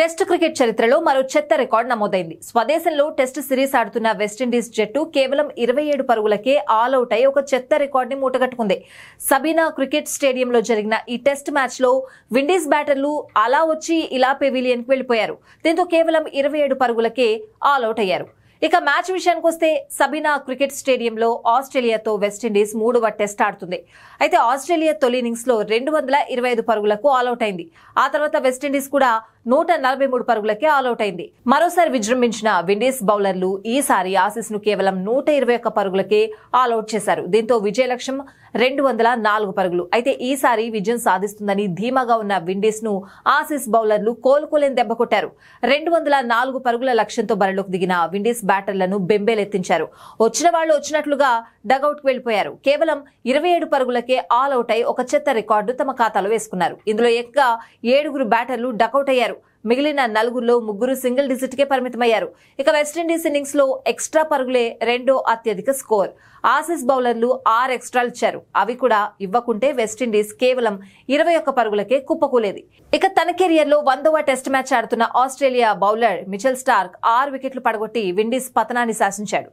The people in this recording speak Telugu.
టెస్ట్ క్రికెట్ చరిత్రలో మరో చెత్త రికార్డు నమోదైంది. స్వదేశంలో టెస్ట్ సిరీస్ ఆడుతున్న వెస్టిండీస్ జట్టు కేవలం 27 పరుగులకే ఆల్అవుట్ అయి ఒక చెత్త రికార్డుని మూటగట్టుకుంది. సబీనా క్రికెట్ స్టేడియంలో జరిగిన ఈ టెస్ట్ మ్యాచ్ లో విండీస్ బ్యాటర్లు అలా వచ్చి ఇలా పెవిలియన్ కు వెళ్లిపోయారు. దీంతో కేవలం 27 పరుగులకే ఆల్అవుట్ అయ్యారు. ఇక మ్యాచ్ విషయానికి వస్తే సబీనా క్రికెట్ స్టేడియంలో ఆస్ట్రేలియాతో వెస్టిండీస్ 3వ టెస్ట్ ఆడుతుంది. అయితే ఆస్ట్రేలియా తొలి ఇన్నింగ్స్ లో 225 పరుగులకు ఆల్అవుట్ అయింది. ఆ తర్వాత వెస్టిండీస్ కూడా 143 పరుగులకే ఆల్అవుట్ అయింది. మరోసారి విజృంభించిన విండీస్ బౌలర్లు ఈసారి ఆసీస్ ను కేవలం 121 పరుగులకే ఆల్అవుట్ చేశారు. దీంతో విజయ లక్ష్యం 204 పరుగులు. అయితే ఈసారి విజయం సాధిస్తుందని ధీమాగా ఉన్న విండీస్ ను ఆసీస్ బౌలర్లు కోలుకోలేని దెబ్బ కొట్టారు. 204 పరుగుల లక్ష్యంతో బరిలోకి దిగిన విండీస్ బ్యాటర్లను బెంబేలెత్తించారు. వచ్చిన వాళ్లు వచ్చినట్లుగా డగౌట్ కు వెళ్లిపోయారు. కేవలం 27 పరుగులకే ఆల్అవుట్ అయి ఒక చెత్త రికార్డు తమ ఖాతాలో వేసుకున్నారు. ఇందులో ఏకంగా 7 బ్యాటర్లు డకౌట్ అయ్యారు. మిగిలిన 4లో 3 సింగిల్ డిజిట్ కే పరిమితమయ్యారు. ఇక వెస్టిండీస్ ఇన్నింగ్స్ లో ఎక్స్ట్రా పరుగులే రెండో అత్యధిక స్కోర్. ఆసీస్ బౌలర్లు 6 ఎక్స్ట్రాలు ఇచ్చారు. అవి కూడా ఇవ్వకుంటే వెస్టిండీస్ కేవలం 21 పరుగులకే కుప్పకూలేది. ఇక తన కెరియర్ లో 100వ టెస్ట్ మ్యాచ్ ఆడుతున్న ఆస్ట్రేలియా బౌలర్ మిచెల్ స్టార్క్ 6 వికెట్లు పడగొట్టి విండీస్ పతనాన్ని శాసించాడు.